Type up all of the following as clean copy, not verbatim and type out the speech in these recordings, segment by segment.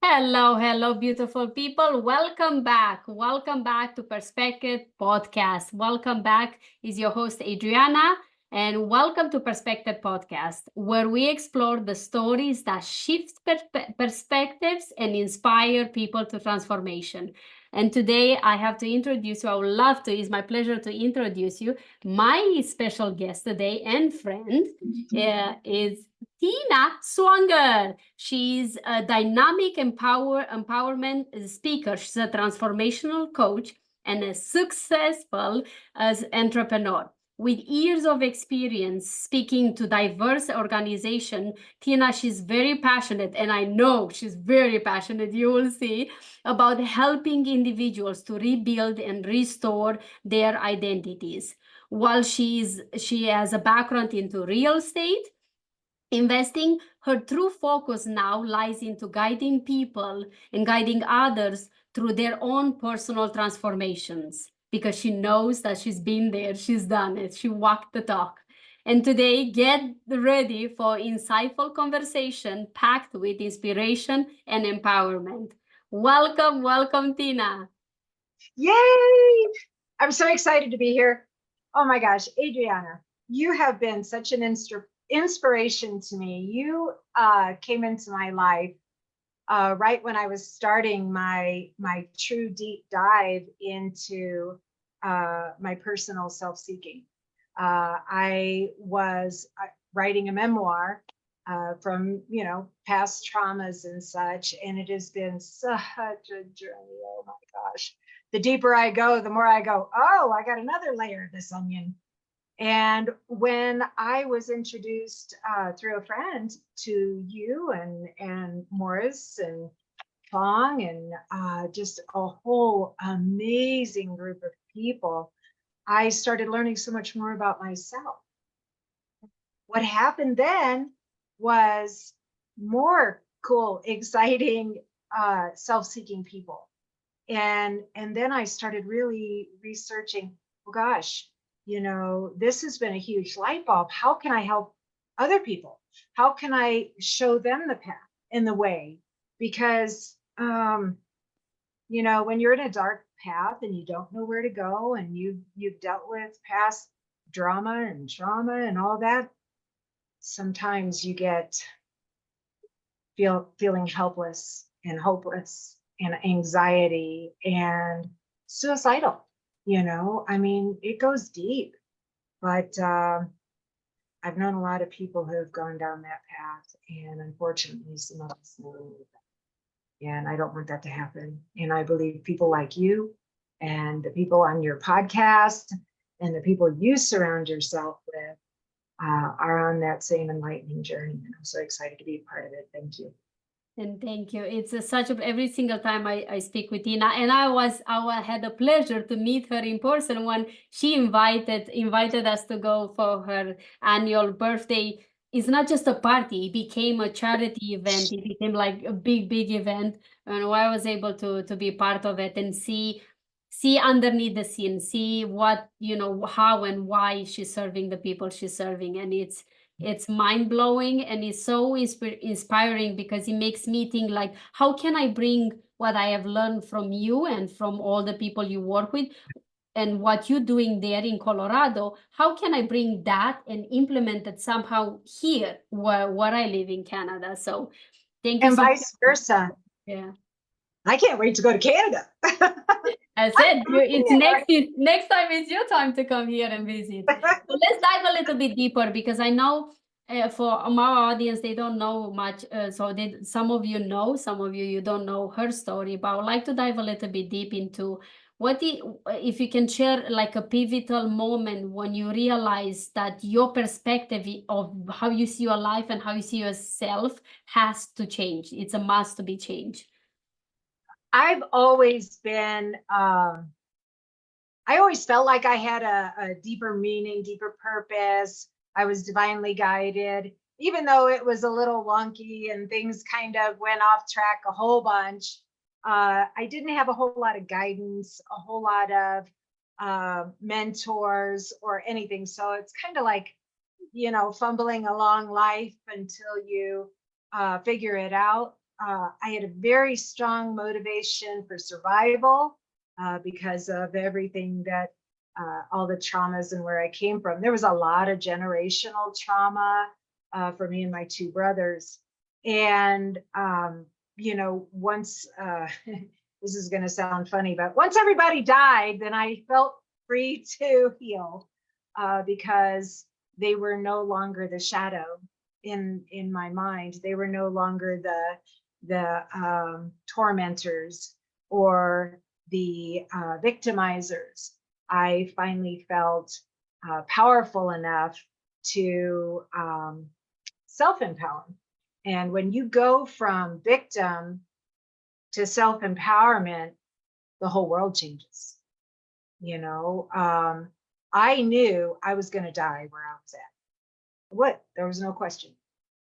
Hello, hello, beautiful people. Welcome back. Welcome back to Perspective Podcast. Welcome back is your host, Adriana, and welcome to Perspective Podcast, where we explore the stories that shift perspectives and inspire people to transformation. And today I have to introduce you, I would love to, it's my pleasure to introduce you. My special guest today and friend is Tina Swonger. She's a dynamic empowerment speaker. She's a transformational coach and a successful as entrepreneur. With years of experience speaking to diverse organizations, Tina, she's very passionate, and I know she's very passionate, you will see, about helping individuals to rebuild and restore their identities. While she has a background into real estate, investing, her true focus now lies into guiding people and guiding others through their own personal transformations because she knows that she's been there, she's done it, she walked the talk. And today, get ready for insightful conversation packed with inspiration and empowerment. Welcome, welcome, Tina. Yay! I'm so excited to be here. Oh my gosh, Adriana, you have been such an inspiration to me. You came into my life right when I was starting my true deep dive into my personal self-seeking. I was writing a memoir from past traumas and such, and it has been such a journey. Oh my gosh, the deeper I go, the more I go, oh, I got another layer of this onion. And when I was introduced through a friend to you and Morris and Fong and just a whole amazing group of people, I started learning so much more about myself. What happened then was more cool, exciting, self-seeking people. And then I started really researching, oh gosh, this has been a huge light bulb. How can I help other people? How can I show them the path and the way? Because, when you're in a dark path and you don't know where to go, and you've dealt with past drama and trauma and all that, sometimes you get feeling helpless and hopeless and anxiety and suicidal. I mean, it goes deep, but I've known a lot of people who have gone down that path, and unfortunately some of us know that. And I don't want that to happen. And I believe people like you and the people on your podcast and the people you surround yourself with are on that same enlightening journey. And I'm so excited to be a part of it. Thank you. And thank you. It's such a, every single time I speak with Tina, and I had the pleasure to meet her in person when she invited us to go for her annual birthday. It's not just a party, it became a charity event. It became like a big event, and I was able to be part of it and see underneath the scene, see what, how and why she's serving the people she's serving. And it's mind-blowing, and it's so inspiring because it makes me think, like, how can I bring what I have learned from you and from all the people you work with and what you're doing there in Colorado, how can I bring that and implement it somehow here where I live in Canada? So thank you And so much. vice versa. Yeah. I can't wait to go to Canada. I said, next time it's your time to come here and visit. So let's dive a little bit deeper, because I know for our audience, they don't know much. So some of you know, some of you don't know her story, but I would like to dive a little bit deep into if you can share like a pivotal moment when you realize that your perspective of how you see your life and how you see yourself has to change. It's a must to be changed. I've always been, I always felt like I had a deeper meaning, deeper purpose. I was divinely guided, even though it was a little wonky and things kind of went off track a whole bunch. I didn't have a whole lot of guidance, a whole lot of mentors or anything. So it's kind of like, fumbling along life until you figure it out. I had a very strong motivation for survival because of everything that all the traumas and where I came from. There was a lot of generational trauma for me and my two brothers. And, you know, once, this is going to sound funny, but once everybody died, then I felt free to heal because they were no longer the shadow in my mind. They were no longer the tormentors or the victimizers. I finally felt powerful enough to self-empower. And when you go from victim to self-empowerment, the whole world changes. You know, I knew I was going to die where I was at. What? There was no question.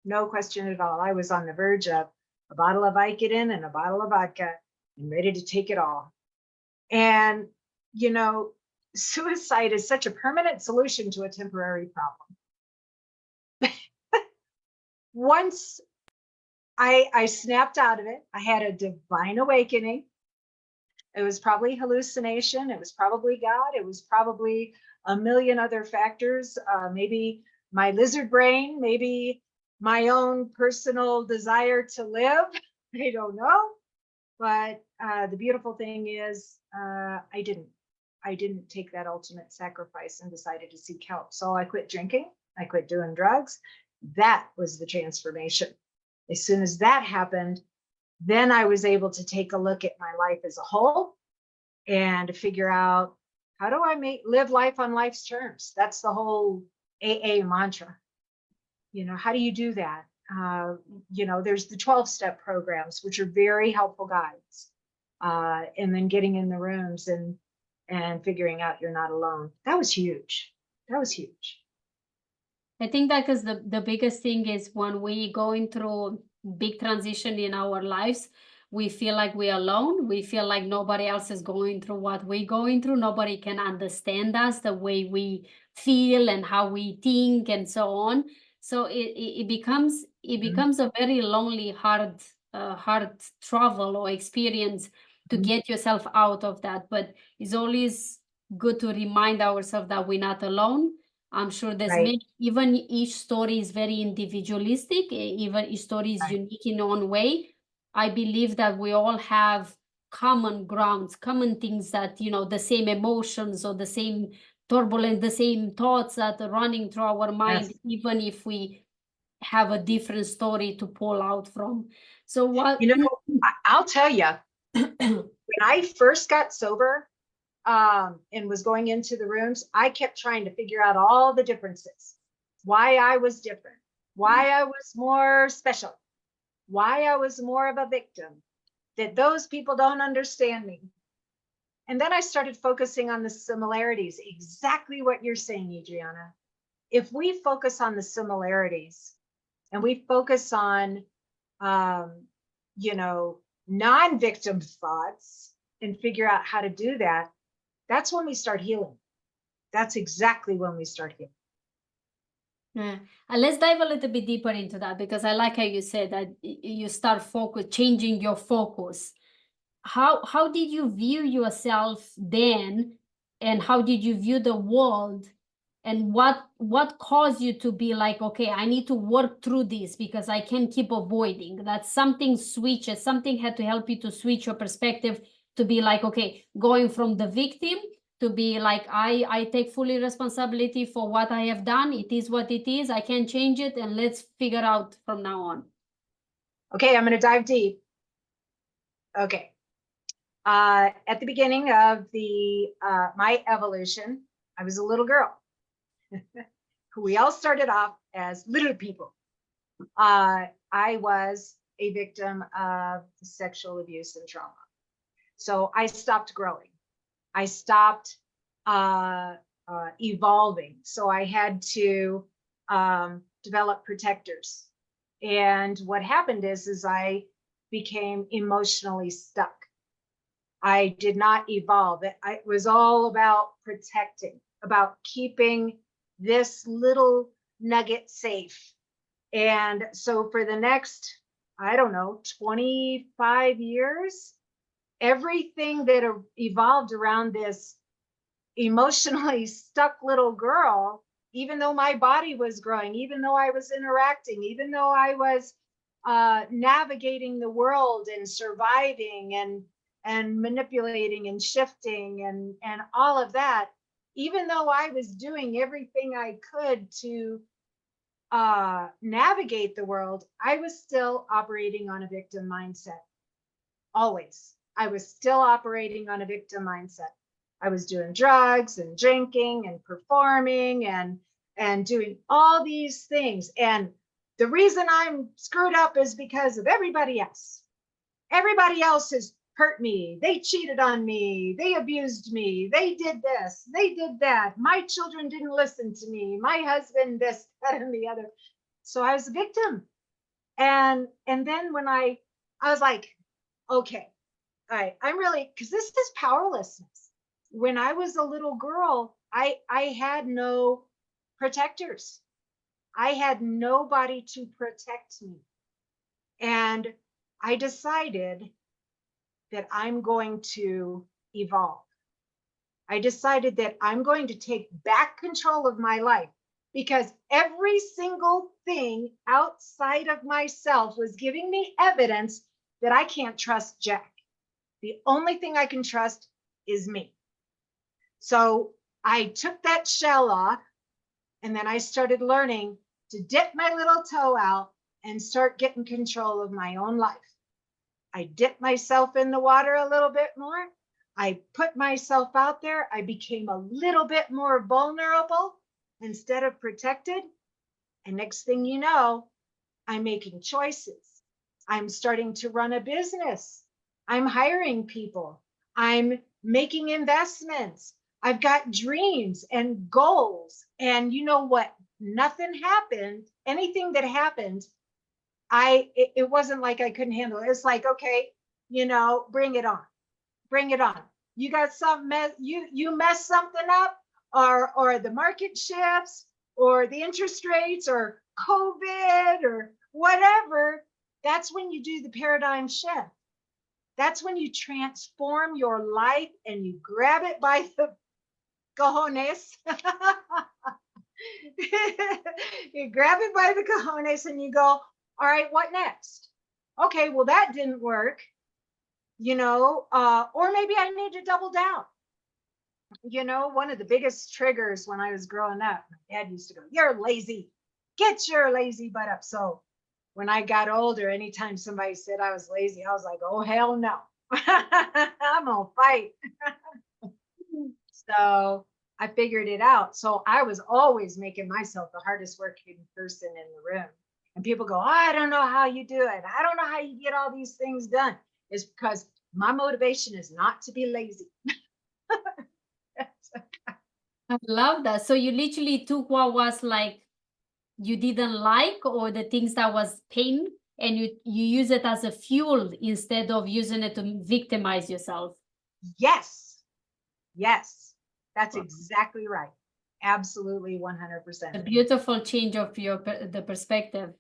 No question at all. I was on the verge of a bottle of Vicodin and a bottle of vodka and ready to take it all. And, you know, suicide is such a permanent solution to a temporary problem. Once I snapped out of it, I had a divine awakening. It was probably hallucination. It was probably God. It was probably a million other factors. Maybe my lizard brain, maybe my own personal desire to live. I don't know. But the beautiful thing is I didn't take that ultimate sacrifice and decided to seek help. So I quit drinking. I quit doing drugs. That was the transformation. As soon as that happened, then I was able to take a look at my life as a whole and figure out, how do I live life on life's terms? That's the whole AA mantra. You know, how do you do that? You know, there's the 12-step programs, which are very helpful guides. And then getting in the rooms and figuring out you're not alone. That was huge. That was huge. I think that because the biggest thing is when we going through big transition in our lives, we feel like we're alone. We feel like nobody else is going through what we're going through. Nobody can understand us the way we feel and how we think and so on. So it becomes a very lonely, hard travel or experience to get yourself out of that. But it's always good to remind ourselves that we're not alone. I'm sure there's many, even each story is very individualistic, even each story is unique in own way. I believe that we all have common grounds, common things that, you know, the same emotions or the same turbulence, the same thoughts that are running through our mind, even if we have a different story to pull out from. So what, you know, I'll tell you, when I first got sober, and was going into the rooms, I kept trying to figure out all the differences, why I was different, why I was more special, why I was more of a victim, that those people don't understand me. And then I started focusing on the similarities, exactly what you're saying, Adriana. If we focus on the similarities and we focus on, you know, non-victim thoughts and figure out how to do that, that's when we start healing. That's exactly when we start healing. Yeah. And let's dive a little bit deeper into that, because I like how you said that you start changing your focus. How did you view yourself then, and how did you view the world, and what caused you to be like, okay, I need to work through this because I can't keep avoiding that? Something switches, something had to help you to switch your perspective to be like, okay, going from the victim to be like, I take fully responsibility for what I have done. It is what it is. I can't change it, and let's figure out from now on. Okay, I'm going to dive deep. Okay. At the beginning of my evolution, I was a little girl. We all started off as little people. I was a victim of sexual abuse and trauma. So I stopped growing. I stopped evolving. So I had to develop protectors. And what happened is I became emotionally stuck. I did not evolve. It was all about protecting, about keeping this little nugget safe. And so for the next I don't know, 25 years, everything that evolved around this emotionally stuck little girl, even though my body was growing, even though I was interacting, even though I was navigating the world and surviving and manipulating and shifting and all of that, even though I was doing everything I could to navigate the world, I was still operating on a victim mindset. Always. I was still operating on a victim mindset. I was doing drugs and drinking and performing and doing all these things. And the reason I'm screwed up is because of everybody else. Everybody else has hurt me. They cheated on me. They abused me. They did this. They did that. My children didn't listen to me. My husband, this, that, and the other. So I was a victim. And then when I was like, okay, all right, I'm really, because this is powerlessness. When I was a little girl, I had no protectors. I had nobody to protect me. And I decided that I'm going to evolve. I decided that I'm going to take back control of my life, because every single thing outside of myself was giving me evidence that I can't trust Jack. The only thing I can trust is me. So I took that shell off, and then I started learning to dip my little toe out and start getting control of my own life. I dipped myself in the water a little bit more. I put myself out there. I became a little bit more vulnerable instead of protected. And next thing you know, I'm making choices. I'm starting to run a business. I'm hiring people. I'm making investments. I've got dreams and goals. And you know what? Nothing happened. Anything that happened, it wasn't like I couldn't handle it. It's like, okay, bring it on. Bring it on. You got something, you mess something up, or the market shifts, or the interest rates, or COVID, or whatever. That's when you do the paradigm shift. That's when you transform your life and you grab it by the cojones. You grab it by the cojones and you go, all right, what next? Okay, well, that didn't work, or maybe I need to double down. One of the biggest triggers when I was growing up, my dad used to go, "You're lazy. Get your lazy butt up." So when I got older, anytime somebody said I was lazy, I was like, oh, hell no. I'm gonna fight. So I figured it out. So I was always making myself the hardest working person in the room. And people go, oh, I don't know how you do it. I don't know how you get all these things done. It's because my motivation is not to be lazy. I love that. So you literally took what was like you didn't like, or the things that was pain, and you use it as a fuel instead of using it to victimize yourself. Yes. That's exactly right. Absolutely 100%. A beautiful change of the perspective.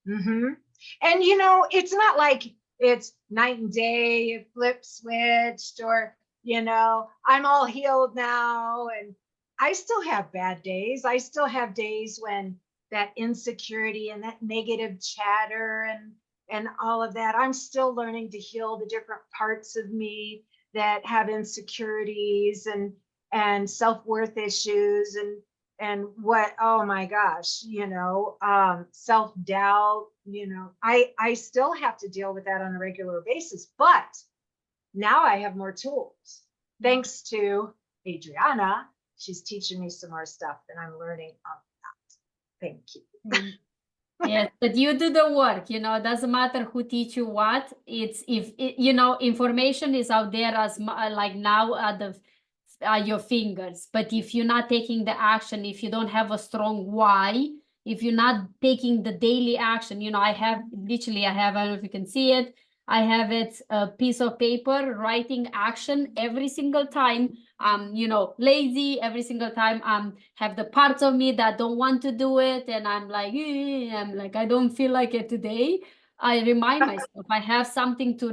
Mm-hmm. And it's not like it's night and day, flip switched, or I'm all healed now. And I still have bad days. I still have days when that insecurity and that negative chatter and all of that, I'm still learning to heal the different parts of me that have insecurities and self-worth issues and what, oh my gosh, self-doubt, I still have to deal with that on a regular basis, but now I have more tools. Thanks to Adriana, she's teaching me some more stuff and I'm learning on that. Thank you. Yes, but you do the work, it doesn't matter who teach you what. It's information is out there as like now at your fingers. But if you're not taking the action, if you don't have a strong why, if you're not taking the daily action, I have, I don't know if you can see it. I have it a piece of paper, writing action every single time. Lazy every single time. Have the parts of me that don't want to do it, and I'm like, I don't feel like it today. I remind myself. I have something to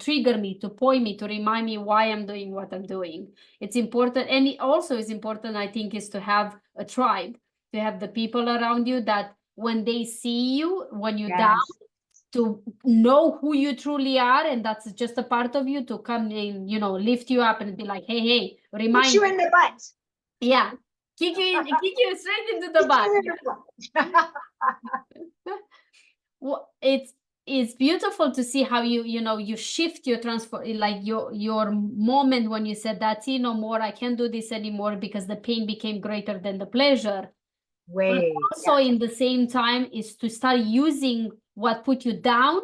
trigger me, to point me, to remind me why I'm doing what I'm doing. It's important, and it also is important, I think, is to have a tribe, to have the people around you that when they see you, when you're down, Yes. to know who you truly are, and that's just a part of you, to come in, lift you up and be like, hey, Put remind you me. in the butt. Yeah, kick you straight into the Put butt. you in the butt. Well, it's beautiful to see how you shift your transfer, like your moment when you said, that's it, no more, I can't do this anymore, because the pain became greater than the pleasure. But Way. also in the same time is to start using what put you down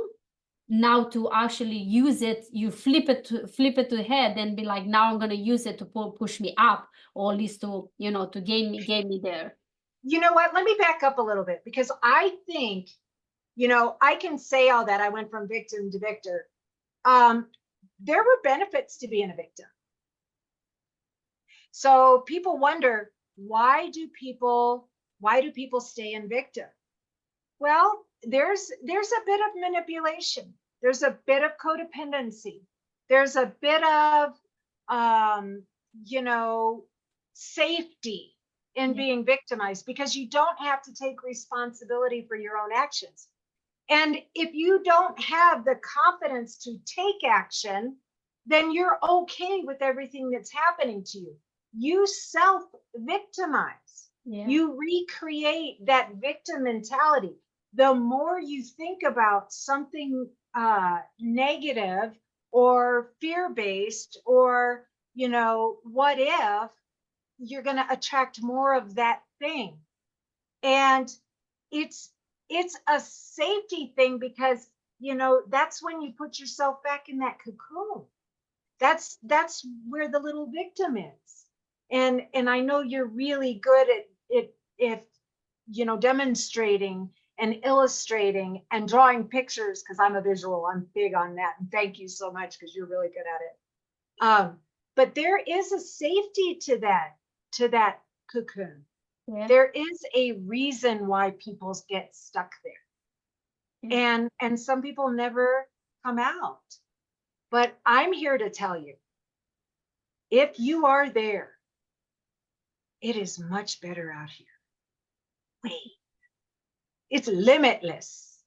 now to actually use it. You flip it to the head and be like, now I'm going to use it to push me up, or at least to to gain me there. You know what? Let me back up a little bit, because I think, I can say all that. I went from victim to victor. There were benefits to being a victim. So people wonder, why do people stay in victim? Well, there's a bit of manipulation. There's a bit of codependency. There's a bit of safety in being victimized, because you don't have to take responsibility for your own actions. And if you don't have the confidence to take action, then you're okay with everything that's happening to you. You self-victimize. Yeah. You recreate that victim mentality. The more you think about something negative or fear-based, or what if, you're going to attract more of that thing. And it's a safety thing, because that's when you put yourself back in that cocoon. That's where the little victim is. And I know you're really good at demonstrating and illustrating and drawing pictures, because I'm a visual. I'm big on that. And thank you so much, because you're really good at it. But there is a safety to that cocoon. Yeah. There is a reason why people get stuck there. Yeah. And some people never come out. But I'm here to tell you, if you are there, it is much better out here. Wait, it's limitless.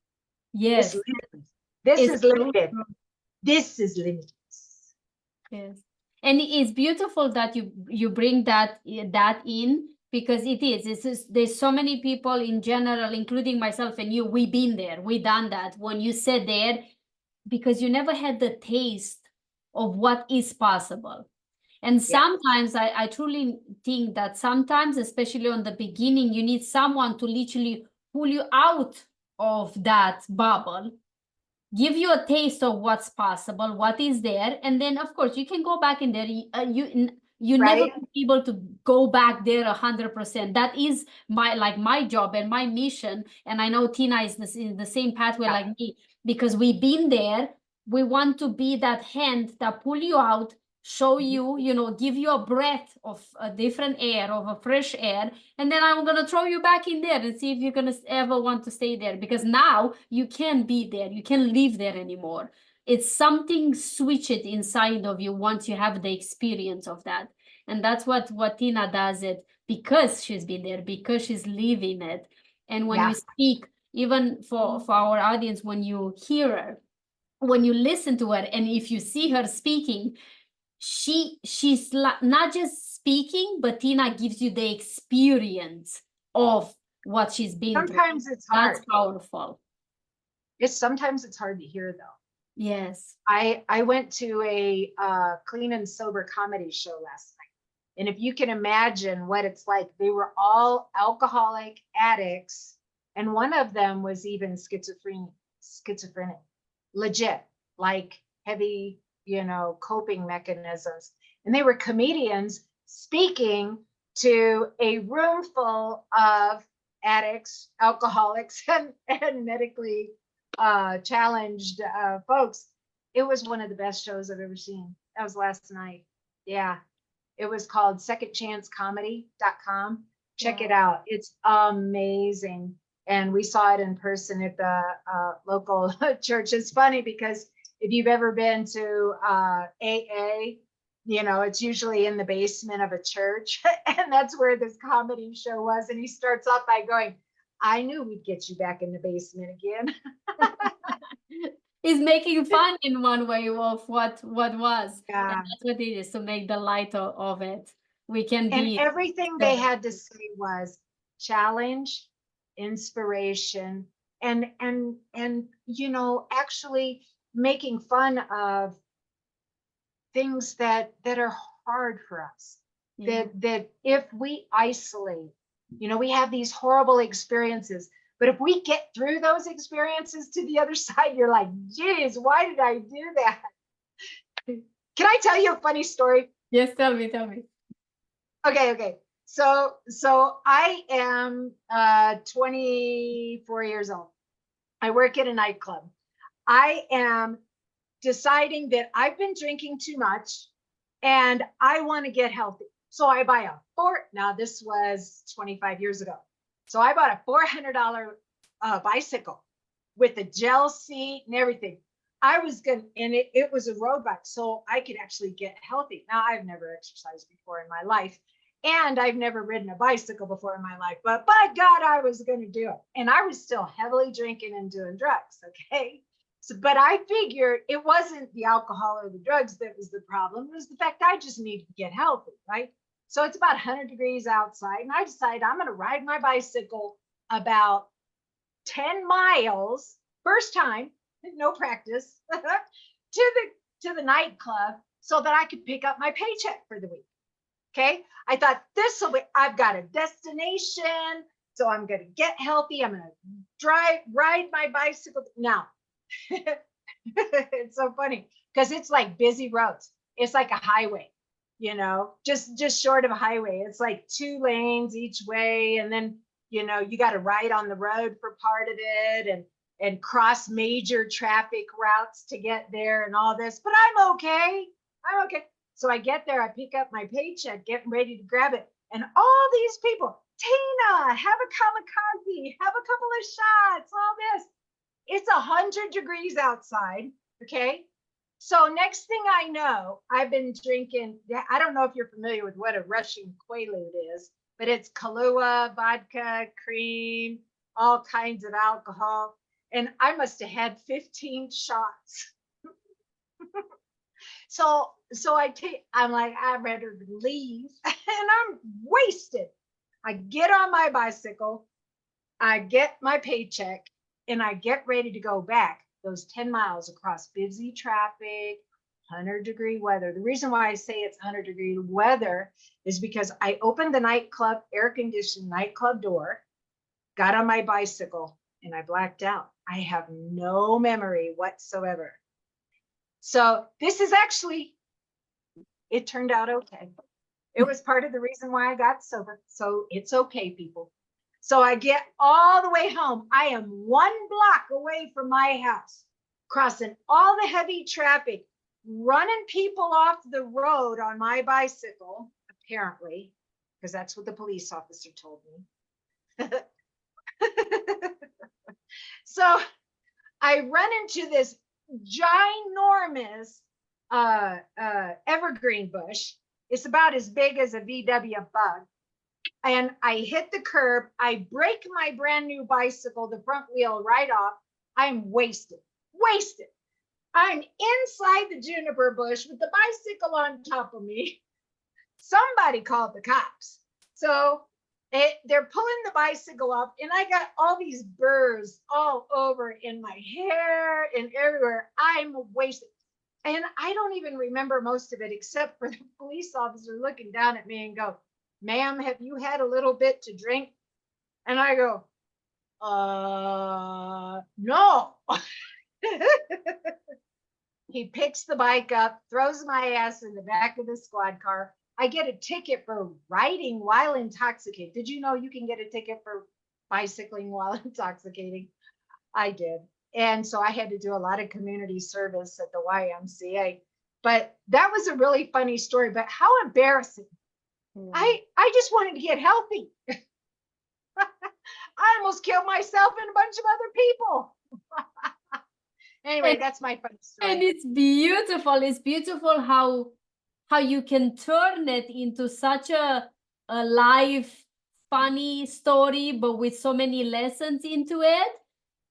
Yes. It's limitless. This is limited. This is limitless. Yes. And it's beautiful that you bring that in, because there's so many people in general, including myself and you, we've been there, we've done that. When you said there, because you never had the taste of what is possible. And sometimes I truly think that sometimes, especially on the beginning, you need someone to literally pull you out of that bubble, give you a taste of what's possible, what is there, and then of course you can go back in there. You right? Never be able to go back there 100%. That is my job and my mission. And I know Tina is in the same pathway like me, because we've been there. We want to be that hand that pull you out, show you, give you a breath of a different air, of a fresh air, and then I'm going to throw you back in there and see if you're going to ever want to stay there, because now you can't be there, you can't live there anymore. It's something switched inside of you once you have the experience of that. And that's what Tina does, it because she's been there, because she's living it. And when you speak, even for our audience, when you hear her, when you listen to her, and if you see her speaking, she's not just speaking, but Tina gives you the experience of what she's been through. Sometimes it's hard. That's powerful. Sometimes it's hard to hear, though. Yes. I went to a clean and sober comedy show last night. And if you can imagine what it's like, they were all alcoholic addicts. And one of them was even schizophrenic, legit, like heavy, coping mechanisms. And they were comedians speaking to a room full of addicts, alcoholics, and medically challenged folks. It was one of the best shows I've ever seen. That was last night. Yeah. It was called secondchancecomedy.com. Check it out. It's amazing. And we saw it in person at the local church. It's funny because if you've ever been to AA, it's usually in the basement of a church. And that's where this comedy show was. And he starts off by going, I knew we'd get you back in the basement again. He's making fun in one way of what was. Yeah. And that's what it is, to make the light of it. We can be. And everything they had to say was challenge, inspiration, and actually making fun of things that are hard for us. Yeah. That if we isolate, we have these horrible experiences, but if we get through those experiences to the other side, you're like, geez, why did I do that? Can I tell you a funny story? Yes, tell me. Okay. So I am 24 years old. I work at a nightclub. I am deciding that I've been drinking too much and I want to get healthy. So I buy now this was 25 years ago. So I bought a $400 bicycle with a gel seat and everything. I was and it was a road bike, so I could actually get healthy. Now, I've never exercised before in my life, and I've never ridden a bicycle before in my life, but by God, I was going to do it. And I was still heavily drinking and doing drugs, okay? So, but I figured it wasn't the alcohol or the drugs that was the problem. It was the fact I just needed to get healthy, right? So it's about 100 degrees outside, and I decided I'm going to ride my bicycle about 10 miles, first time, no practice, to the nightclub so that I could pick up my paycheck for the week. Okay. I thought I've got a destination. So I'm going to get healthy. I'm going to ride my bicycle. Now, it's so funny because it's like busy roads. It's like a highway, just short of a highway. It's like 2 lanes each way. And then, you got to ride on the road for part of it and cross major traffic routes to get there and all this, but I'm okay. So I get there, I pick up my paycheck, getting ready to grab it. And all these people, Tina, have a kamikaze, have a couple of shots, all this. It's 100 degrees outside, okay? So next thing I know, I've been drinking, I don't know if you're familiar with what a Russian Quaalude is, but it's Kahlua, vodka, cream, all kinds of alcohol. And I must have had 15 shots. So I'm like, I'd rather leave, and I'm wasted. I get on my bicycle, I get my paycheck, and I get ready to go back those 10 miles across busy traffic, 100-degree weather. The reason why I say it's 100-degree weather is because I opened the nightclub, air-conditioned nightclub door, got on my bicycle, and I blacked out. I have no memory whatsoever. So this is actually, it turned out okay. It was part of the reason why I got sober. So it's okay, people. So I get all the way home. I am 1 block away from my house, crossing all the heavy traffic, running people off the road on my bicycle, apparently, because that's what the police officer told me. So I run into this ginormous evergreen bush. It's about as big as a VW bug. And I hit the curb. I break my brand new bicycle, the front wheel right off. I'm wasted. I'm inside the juniper bush with the bicycle on top of me. Somebody called the cops. So they're pulling the bicycle up, and I got all these burrs all over in my hair and everywhere. I'm wasted. And I don't even remember most of it, except for the police officer looking down at me and go, "Ma'am, have you had a little bit to drink?" And I go, no. He picks the bike up, throws my ass in the back of the squad car. I get a ticket for riding while intoxicated. Did you know you can get a ticket for bicycling while intoxicating? I did. And so I had to do a lot of community service at the YMCA. But that was a really funny story, but how embarrassing. I just wanted to get healthy. I almost killed myself and a bunch of other people. Anyway, that's my fun And story. it's beautiful. It's beautiful how you can turn it into such a live, funny story, but with so many lessons into it.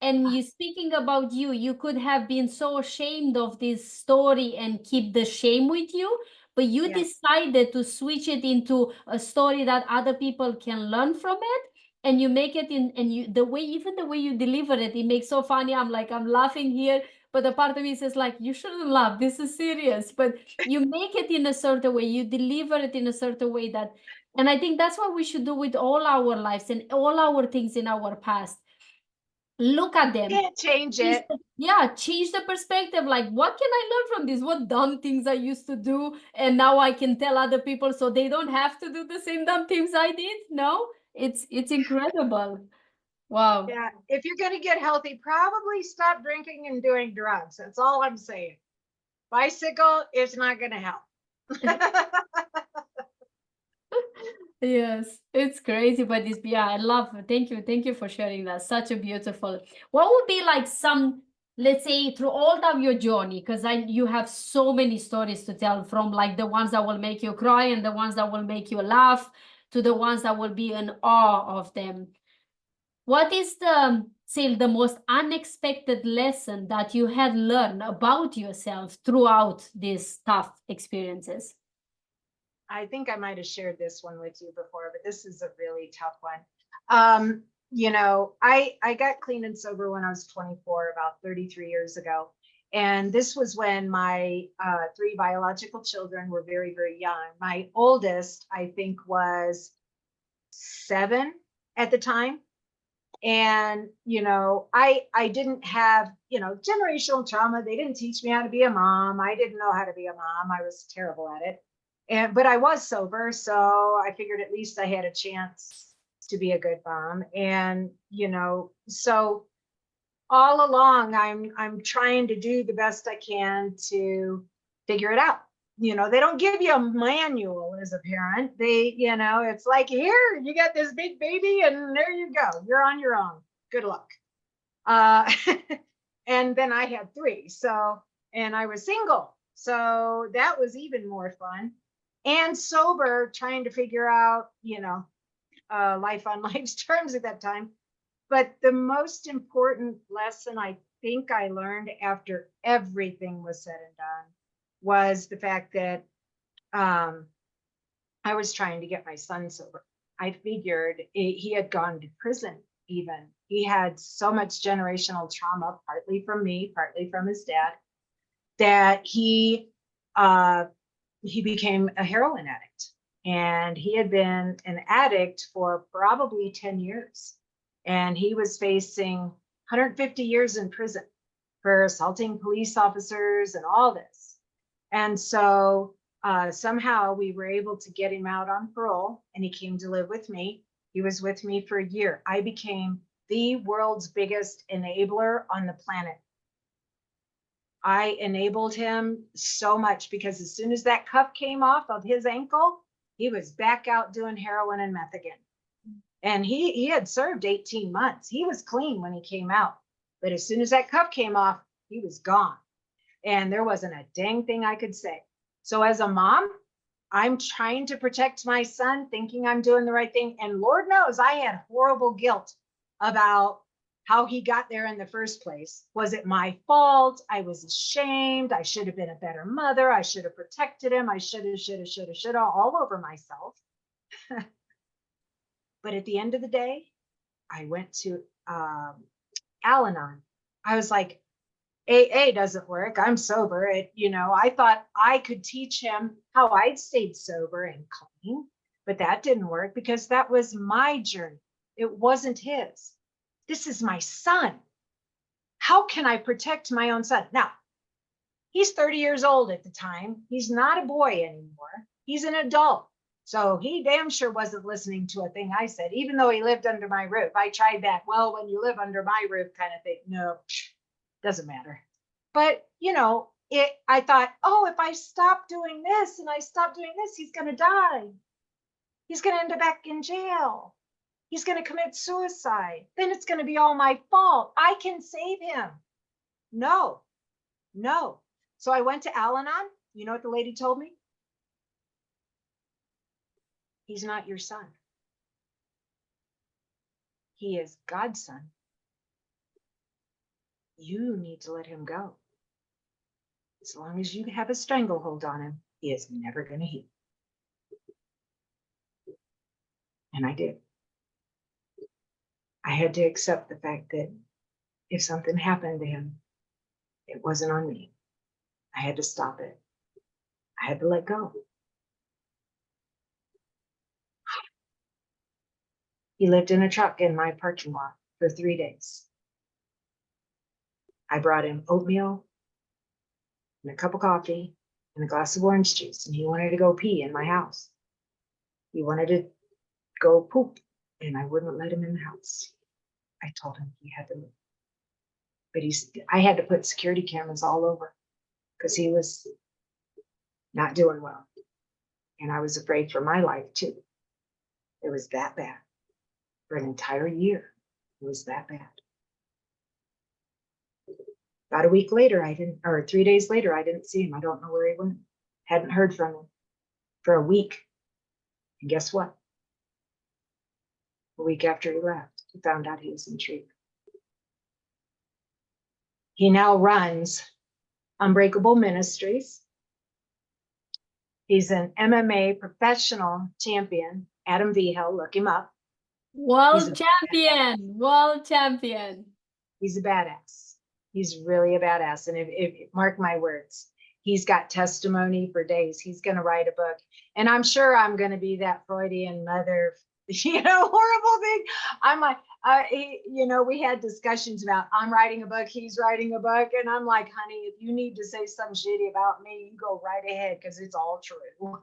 And you speaking about you could have been so ashamed of this story and keep the shame with you, but you Yes. decided to switch it into a story that other people can learn from it. And you make it in, and you even the way you deliver it, it makes so funny. I'm laughing here, but the part of me says like, you shouldn't laugh. This is serious. But you make it in a certain way. You deliver it in a certain way that, and I think that's what we should do with all our lives and all our things in our past. Look at them. Can't change it. Change the perspective. Like, what can I learn from this? What dumb things I used to do, and now I can tell other people so they don't have to do the same dumb things I did. No, it's incredible. Wow. Yeah. If you're going to get healthy, probably stop drinking and doing drugs. That's all I'm saying. Bicycle is not going to help. Yes, it's crazy, but it's, I love it. Thank you for sharing that. Such a beautiful. What would be like some, let's say, through all of your journey, because you have so many stories to tell, from like the ones that will make you cry and the ones that will make you laugh to the ones that will be in awe of them. What is the, say, the most unexpected lesson that you had learned about yourself throughout these tough experiences? I think I might have shared this one with you before, but this is a really tough one. You know, I got clean and sober when I was 24, about 33 years ago. And this was when my 3 biological children were very, very young. My oldest, I think, was 7 at the time. And, you know, I didn't have, you know, generational trauma. They didn't teach me how to be a mom. I didn't know how to be a mom. I was terrible at it. But I was sober, so I figured at least I had a chance to be a good mom. And, you know, so all along I'm trying to do the best I can to figure it out. You know, they don't give you a manual as a parent. They, you know, it's like, here, you got this big baby and there you go. You're on your own. Good luck. And then I had 3. So, and I was single. So that was even more fun. And sober, trying to figure out, you know, life on life's terms at that time. But the most important lesson I think I learned after everything was said and done was the fact that I was trying to get my son sober. I figured he had gone to prison even. He had so much generational trauma, partly from me, partly from his dad, that he became a heroin addict. And he had been an addict for probably 10 years. And he was facing 150 years in prison for assaulting police officers and all this. And so somehow we were able to get him out on parole, and he came to live with me. He was with me for a year. I became the world's biggest enabler on the planet. I enabled him so much because as soon as that cuff came off of his ankle, he was back out doing heroin and meth again. And he had served 18 months. He was clean when he came out. But as soon as that cuff came off, he was gone. And there wasn't a dang thing I could say. So as a mom, I'm trying to protect my son, thinking I'm doing the right thing. And Lord knows I had horrible guilt about how he got there in the first place. Was it my fault? I was ashamed. I should have been a better mother. I should have protected him. I should have, all over myself. But at the end of the day, I went to Al-Anon. I was like, AA doesn't work. I'm sober. You know, I thought I could teach him how I'd stayed sober and clean, but that didn't work because that was my journey. It wasn't his. This is my son. How can I protect my own son? Now, he's 30 years old at the time. He's not a boy anymore. He's an adult. So he damn sure wasn't listening to a thing I said, even though he lived under my roof. I tried that, well, when you live under my roof kind of thing. No, doesn't matter. But, you know, I thought, oh, if I stop doing this and I stop doing this, he's going to die. He's going to end up back in jail. He's going to commit suicide. Then it's going to be all my fault. I can save him. No, no. So I went to Al-Anon. You know what the lady told me? He's not your son. He is God's son. You need to let him go. As long as you have a stranglehold on him, he is never going to heal. And I did. I had to accept the fact that if something happened to him, it wasn't on me. I had to stop it. I had to let go. He lived in a truck in my parking lot for 3 days. I brought him oatmeal and a cup of coffee and a glass of orange juice, and he wanted to go pee in my house. He wanted to go poop, and I wouldn't let him in the house. I told him he had to leave. But I had to put security cameras all over because he was not doing well. And I was afraid for my life too. It was that bad. For an entire year, it was that bad. About a week later, 3 days later, I didn't see him. I don't know where he went. Hadn't heard from him for a week. And guess what? A week after he left, he found out he was in treatment. He now runs Unbreakable Ministries. He's an MMA professional champion, Adam 𝐕𝐵𝐿, look him up. World champion. He's a badass. He's really a badass. And if mark my words, he's got testimony for days. He's going to write a book. And I'm sure I'm going to be that Freudian mother, horrible thing. I'm like, we had discussions about I'm writing a book, he's writing a book. And I'm like, honey, if you need to say something shitty about me, you go right ahead because it's all true.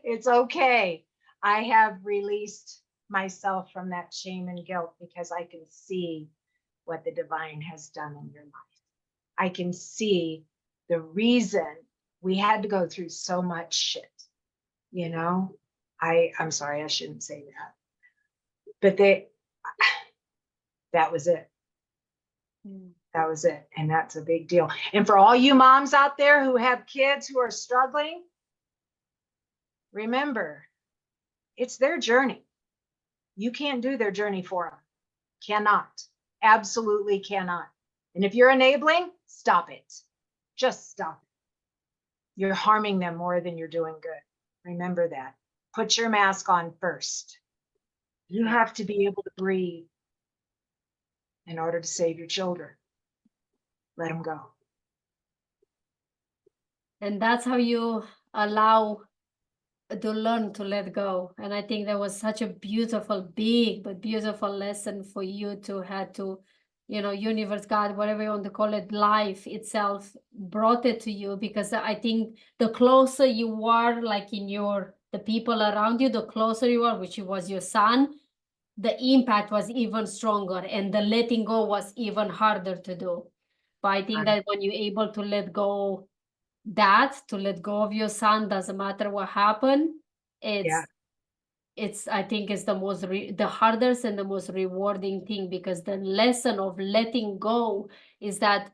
It's okay. I have released myself from that shame and guilt because I can see what the divine has done in your life. I can see the reason we had to go through so much shit. I'm sorry, I shouldn't say that. But that was it. That was it. And that's a big deal. And for all you moms out there who have kids who are struggling, remember, it's their journey. You can't do their journey for them. Cannot. Absolutely cannot. And if you're enabling, stop it. Just stop it. You're harming them more than you're doing good. Remember that. Put your mask on first. You have to be able to breathe in order to save your children. Let them go. And that's how you allow to learn to let go. And I think that was such a beautiful, big, but beautiful lesson for you to have to, universe, God, whatever you want to call it, life itself brought it to you, because I think the closer you are, like in the people around you, the closer you are, which was your son, the impact was even stronger and the letting go was even harder to do. But I think that when you're able to let go of your son, doesn't matter what happened, I think it's the most the hardest and the most rewarding thing, because the lesson of letting go is that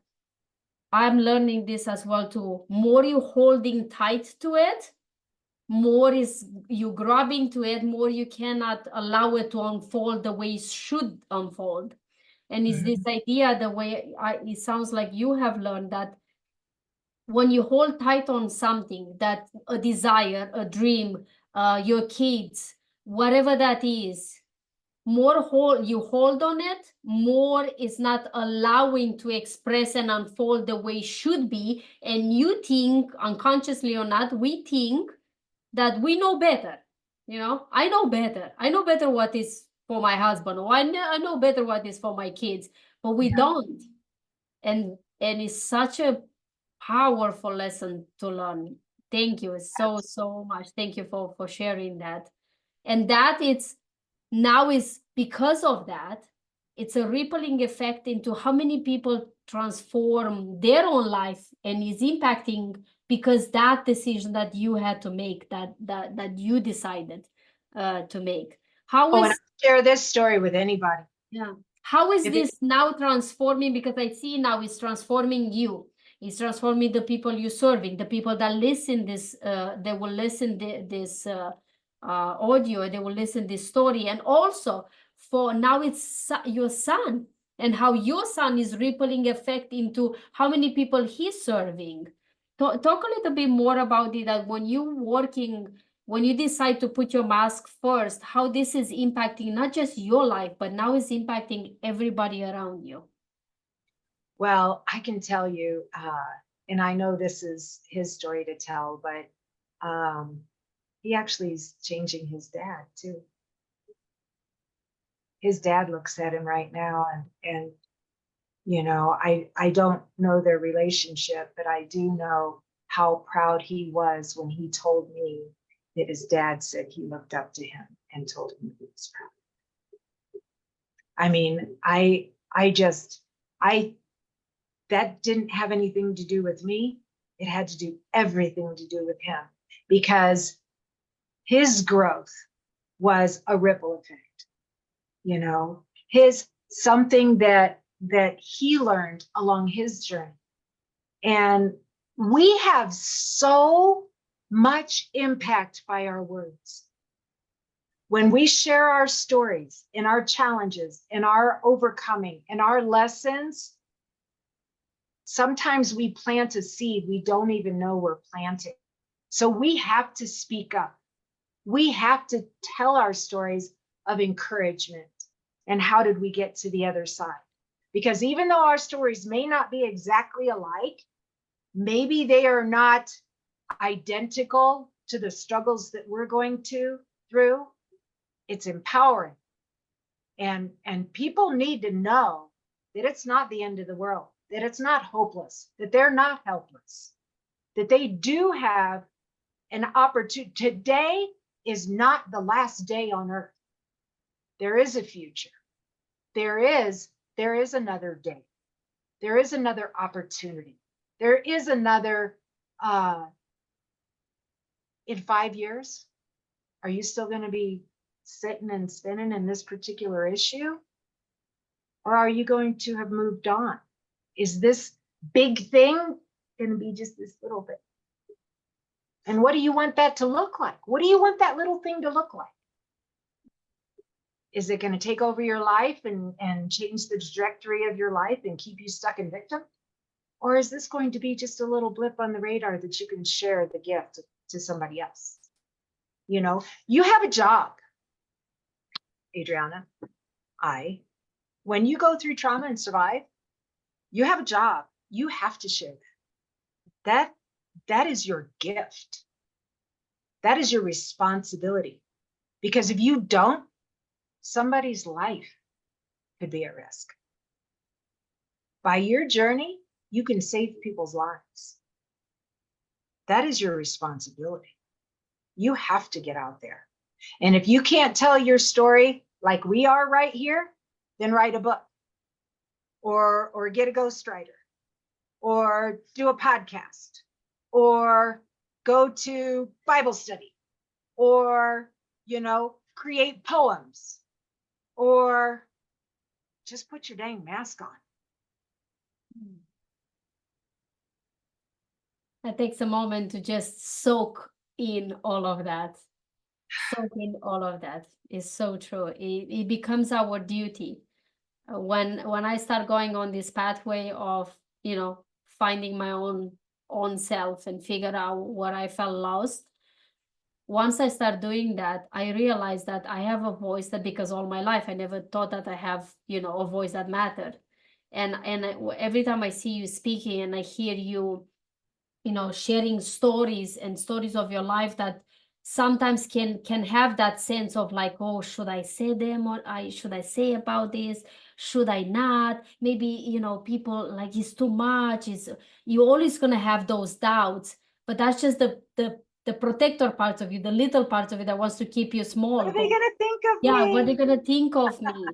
I'm learning this as well too. More you holding tight to it, more is you grabbing to it, more you cannot allow it to unfold the way it should unfold. And it's this idea, the way it sounds like you have learned, that when you hold tight on something, that a desire, a dream, your kids, whatever that is, more you hold on it, more is not allowing to express and unfold the way it should be. And you think, unconsciously or not, we think that we know better. I know better. I know better what is for my husband, or I know better what is for my kids, but we don't. And it's such a powerful lesson to learn. Thank you so much. Thank you for sharing that. And that now is because of that, it's a rippling effect into how many people transform their own life, and is impacting because that decision that you had to make, that you decided. to make. How Oh, and is I'll share this story with anybody. yeah. How is If this now transforming? Because I see now it's transforming you. It's transforming the people you're serving, the people that listen this, they will listen this audio, they will listen this story. And also for now it's your son, and how your son is rippling effect into how many people he's serving. Talk a little bit more about it, that when you working, when you decide to put your mask first, how this is impacting not just your life, but now it's impacting everybody around you. Well, I can tell you, and I know this is his story to tell, but he actually is changing his dad too. His dad looks at him right now, and you know, I don't know their relationship, but I do know how proud he was when he told me that his dad said he looked up to him and told him he was proud. I mean, that didn't have anything to do with me. It had to do everything to do with him, because his growth was a ripple effect. You know, something that he learned along his journey. And we have so much impact by our words. When we share our stories and our challenges and our overcoming and our lessons, sometimes we plant a seed we don't even know we're planting. So we have to speak up. We have to tell our stories of encouragement and how did we get to the other side. Because even though our stories may not be exactly alike, maybe they are not identical to the struggles that we're going through, it's empowering. And people need to know that it's not the end of the world, that it's not hopeless, that they're not helpless, that they do have an opportunity. Today is not the last day on earth. There is a future. There is another day. There is another opportunity. There is another, in 5 years, are you still going to be sitting and spinning in this particular issue? Or are you going to have moved on? Is this big thing going to be just this little bit? And what do you want that to look like? What do you want that little thing to look like? Is it going to take over your life and change the trajectory of your life and keep you stuck in victim? Or is this going to be just a little blip on the radar that you can share the gift to somebody else? You know, you have a job, Adriana. When you go through trauma and survive, you have a job. You have to share that. That is your gift. That is your responsibility. Because if you don't, somebody's life could be at risk. By your journey, you can save people's lives. That is your responsibility. You have to get out there. And if you can't tell your story like we are right here, then write a book or get a ghostwriter or do a podcast or go to Bible study or, you know, create poems or just put your dang mask on. It takes a moment to just soak in all of that. Soak in all of that is so true. It becomes our duty. When I start going on this pathway of, you know, finding my own self and figure out what I felt lost, once I start doing that, I realize that I have a voice, that because all my life I never thought that I have, you know, a voice that mattered. And every time I see you speaking and I hear you, you know, sharing stories and stories of your life that sometimes can have that sense of like, oh, should I say them, or should I say about this? Should I not? Maybe, you know, people like, it's too much. You're always gonna have those doubts, but that's just the protector part of you, the little part of it that wants to keep you small. What are they gonna think of me? Yeah, what are they gonna think of me?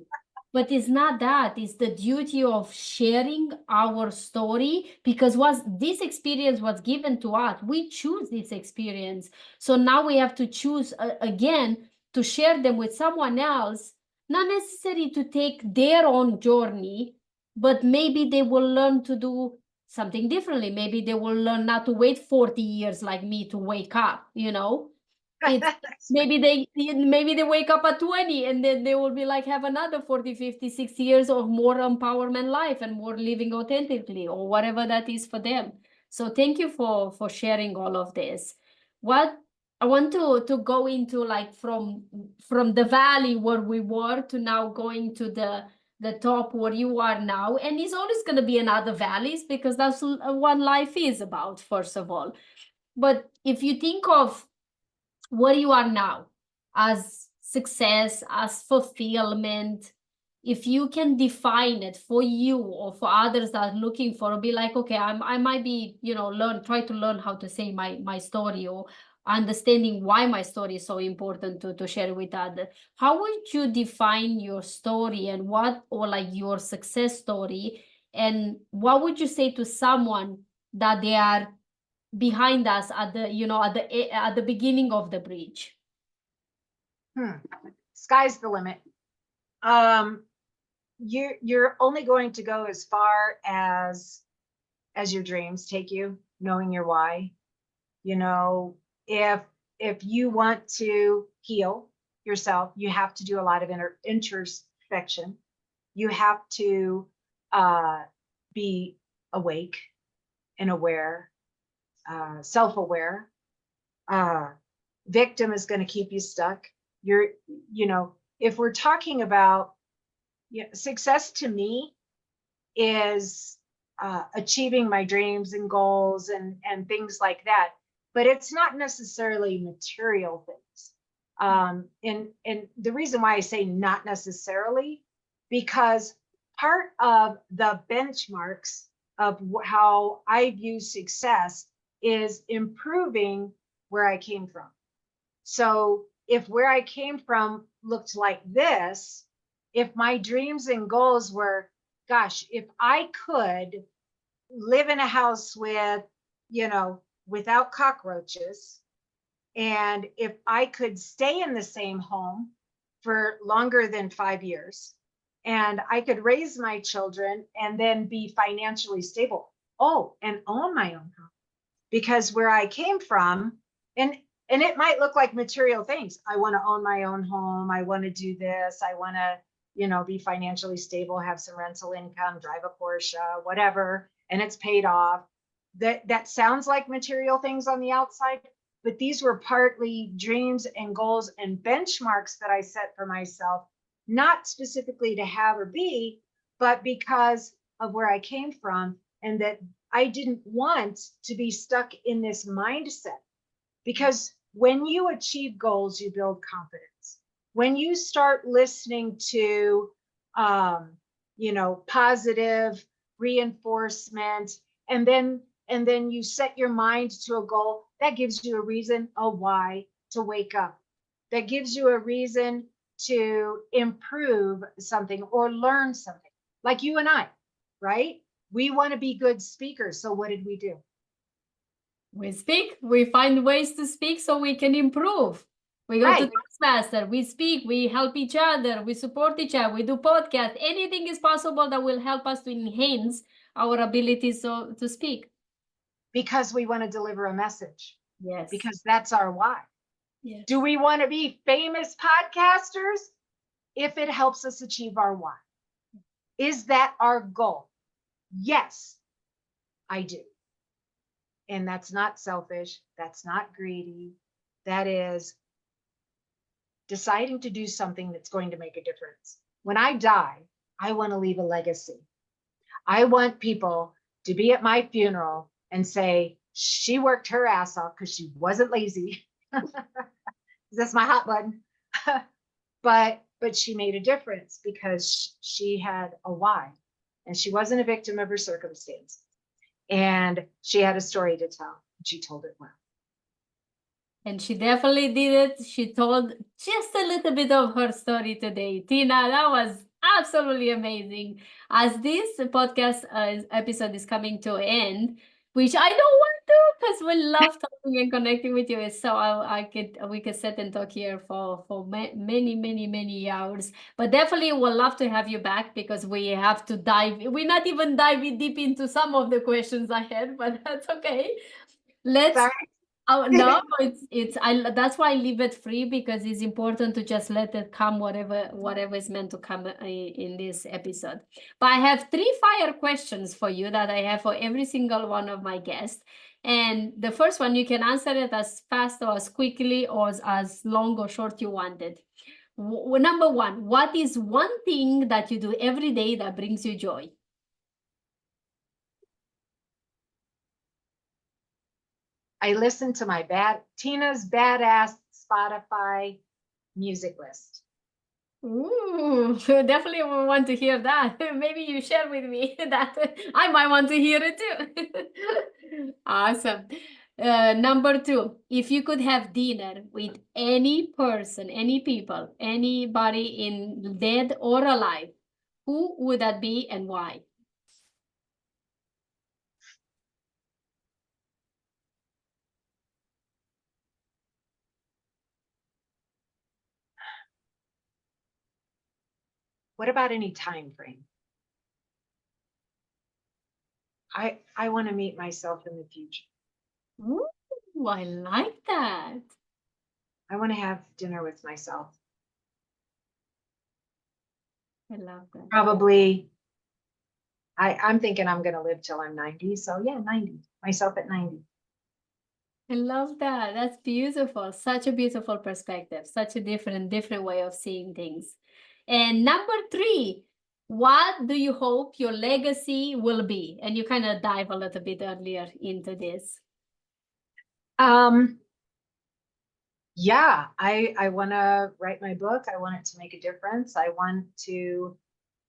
But it's not that. It's the duty of sharing our story, because this experience was given to us. We choose this experience. So now we have to choose again to share them with someone else, not necessarily to take their own journey, but maybe they will learn to do something differently. Maybe they will learn not to wait 40 years like me to wake up, It's maybe they wake up at 20 and then they will be like have another 40, 50, 60 years of more empowerment life and more living authentically or whatever that is for them. So thank you for sharing all of this. What I want to go into, like, from the valley where we were to now going to the top where you are now. And it's always going to be another valleys, because that's what life is about, first of all. But if you think of where you are now as success, as fulfillment, if you can define it for you or for others that are looking for, be like, okay, I might be, try to learn how to say my story, or understanding why my story is so important to share with others. How would you define your story, and like your success story, and what would you say to someone that they are behind us at the beginning of the bridge? Sky's the limit. You're only going to go as far as your dreams take you, knowing your why. If you want to heal yourself, you have to do a lot of introspection. You have to be awake and aware, self-aware. Victim is going to keep you stuck. If we're talking about success, to me is achieving my dreams and goals and things like that, but it's not necessarily material things. And the reason why I say not necessarily, because part of the benchmarks of how I view success is improving where I came from. So if where I came from looked like this, if my dreams and goals were, gosh, if I could live in a house with, without cockroaches, and if I could stay in the same home for longer than 5 years, and I could raise my children and then be financially stable, and own my own home. Because where I came from, and it might look like material things. I want to own my own home. I want to do this. I want to, be financially stable, have some rental income, drive a Porsche, whatever, and it's paid off. That sounds like material things on the outside, but these were partly dreams and goals and benchmarks that I set for myself, not specifically to have or be, but because of where I came from, and that I didn't want to be stuck in this mindset. Because when you achieve goals, you build confidence. When you start listening to, positive reinforcement, and then you set your mind to a goal, that gives you a reason, a why to wake up. That gives you a reason to improve something or learn something. Like you and I, right? We want to be good speakers. So what did we do? We speak, we find ways to speak so we can improve. We go to Toastmaster, we speak, we help each other, we support each other, we do podcasts. Anything is possible that will help us to enhance our abilities to speak. Because we want to deliver a message. Yes. Because that's our why. Yes. Do we want to be famous podcasters? If it helps us achieve our why. Is that our goal? Yes, I do. And that's not selfish. That's not greedy. That is deciding to do something that's going to make a difference. When I die, I want to leave a legacy. I want people to be at my funeral and say, she worked her ass off because she wasn't lazy. That's my hot button. But she made a difference because she had a why, and she wasn't a victim of her circumstance. And she had a story to tell. She told it well. And she definitely did it. She told just a little bit of her story today. Tina, that was absolutely amazing. As this podcast episode is coming to an end, which I don't want to, because we love talking and connecting with you. So we could sit and talk here for many hours. But definitely would love to have you back, because we have to we're not even diving deep into some of the questions I had, but that's okay. Let's Sorry. Oh no, that's why I leave it free, because it's important to just let it come, whatever is meant to come in this episode. But I have 3 fire questions for you that I have for every single one of my guests. And the first one, you can answer it as fast or as quickly or as long or short you want it. Number 1, what is one thing that you do every day that brings you joy? I listen to my Tina's badass Spotify music list. Ooh, definitely want to hear that. Maybe you share with me that I might want to hear it too. Awesome. Number 2, if you could have dinner with any person, any people, anybody in dead or alive, who would that be and why? What about any time frame? I want to meet myself in the future. Ooh, I like that. I want to have dinner with myself. I love that. Probably, I'm thinking I'm going to live till I'm 90. So yeah, 90, myself at 90. I love that. That's beautiful. Such a beautiful perspective. Such a different way of seeing things. And number 3, what do you hope your legacy will be? And you kind of dive a little bit earlier into this. Yeah, I want to write my book. I want it to make a difference. I want to,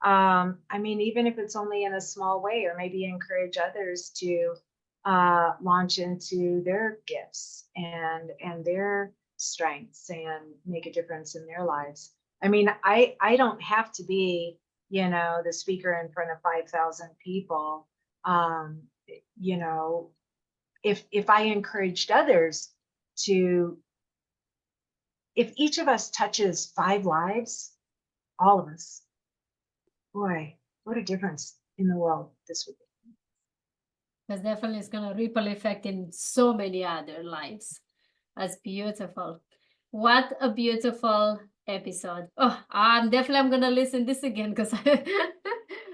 I mean, even if it's only in a small way, or maybe encourage others to launch into their gifts and their strengths and make a difference in their lives. I mean, I don't have to be, you know, the speaker in front of 5,000 people. You know, if I encouraged others to, if each of us touches 5 lives, all of us, boy, what a difference in the world this would be. Because definitely it's going to ripple effect in so many other lives. That's beautiful. What a beautiful episode. Oh, I'm gonna listen this again, because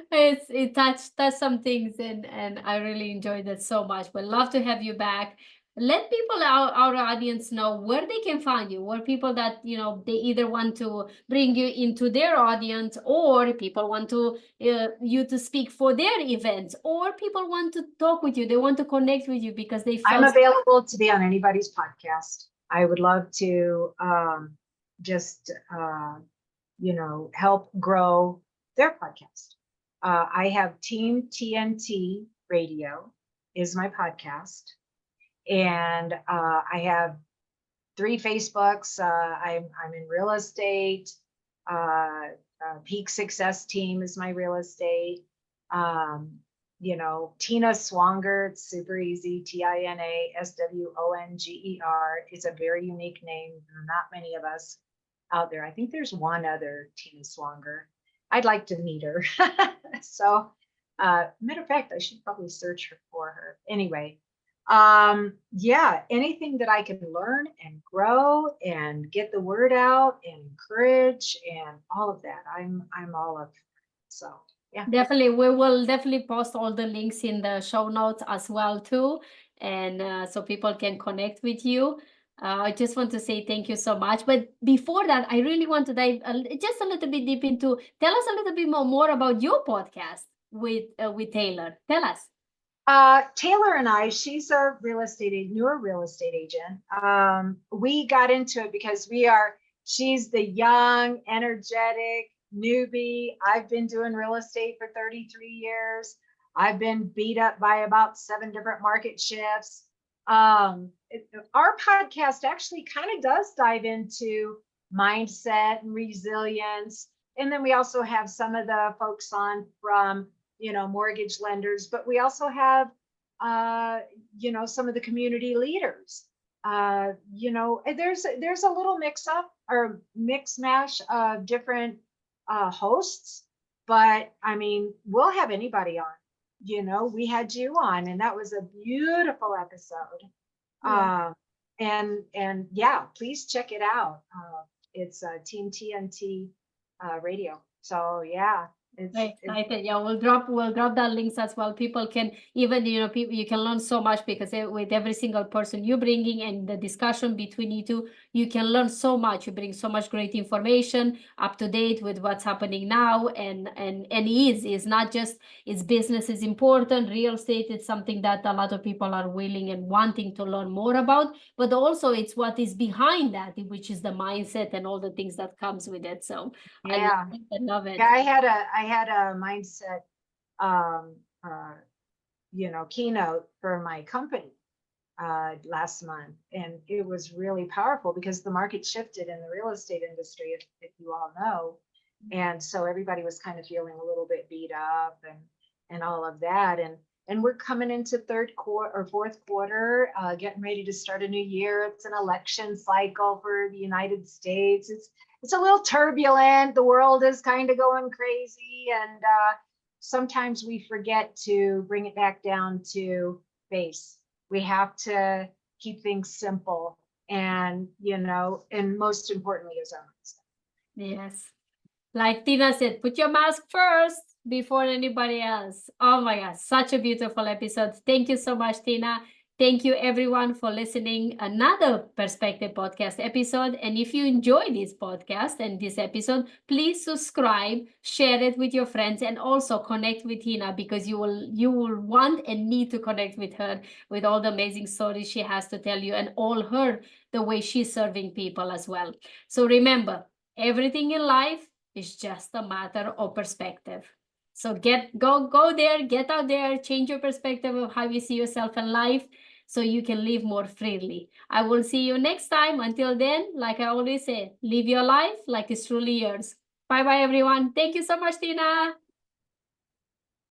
it touched some things, and I really enjoyed it so much. But love to have you back. Let people, our audience, know where they can find you, where people that, you know, they either want to bring you into their audience, or people want to you to speak for their events, or people want to talk with you, they want to connect with you because they felt. I'm available to be on anybody's podcast. I would love to just you know, help grow their podcast. I have Team TNT Radio is my podcast, and I have 3 Facebooks. I'm in real estate. Peak Success Team is my real estate. You know, Tina Swonger, it's super easy. TINA SWONGER is a very unique name. There are not many of us out there. I think there's one other Tina Swonger. I'd like to meet her. So, matter of fact, I should probably search for her. Anyway, yeah, anything that I can learn and grow and get the word out and encourage and all of that, I'm all up. So yeah, definitely, we will definitely post all the links in the show notes as well too, and so people can connect with you. I just want to say thank you so much. But before that, I really want to dive just a little bit deep into. Tell us a little bit more about your podcast with Taylor. Tell us. Taylor and I, she's a newer real estate agent. We got into it because she's the young, energetic newbie. I've been doing real estate for 33 years. I've been beat up by about 7 different market shifts. Our podcast actually kind of does dive into mindset and resilience. And then we also have some of the folks on from, you know, mortgage lenders, but we also have you know, some of the community leaders. You know, and there's a little mix up or mix mash of different hosts, but I mean, we'll have anybody on. You know, we had you on, and that was a beautiful episode. Yeah. And yeah, please check it out. It's Team TNT radio. So yeah, Very it's excited. Yeah, we'll drop the links as well. People can even, people, you can learn so much because with every single person you bringing and the discussion between you two, you can learn so much. You bring so much great information up to date with what's happening now, and is not just its business is important. Real estate is something that a lot of people are willing and wanting to learn more about, but also it's what is behind that, which is the mindset and all the things that comes with it. So yeah. I love it. Yeah, I had a mindset, um, uh, you know, keynote for my company last month, and it was really powerful because the market shifted in the real estate industry, if you all know, and so everybody was kind of feeling a little bit beat up and all of that, and we're coming into third quarter or fourth quarter, getting ready to start a new year. It's an election cycle for the United States. It's a little turbulent. The world is kind of going crazy, and sometimes we forget to bring it back down to base. We have to keep things simple, and you know, and most importantly is our mindset. Yes. Like Tina said, put your mask first before anybody else. Oh my God, such a beautiful episode. Thank you so much, Tina. Thank you everyone for listening another Perspective Podcast episode. And if you enjoy this podcast and this episode, please subscribe, share it with your friends, and also connect with Tina, because you will want and need to connect with her with all the amazing stories she has to tell you, and all the way she's serving people as well. So remember, everything in life is just a matter of perspective. So go there, get out there, change your perspective of how you see yourself in life, so you can live more freely. I will see you next time. Until then, like I always say, live your life like it's truly yours. Bye-bye, everyone. Thank you so much, Tina.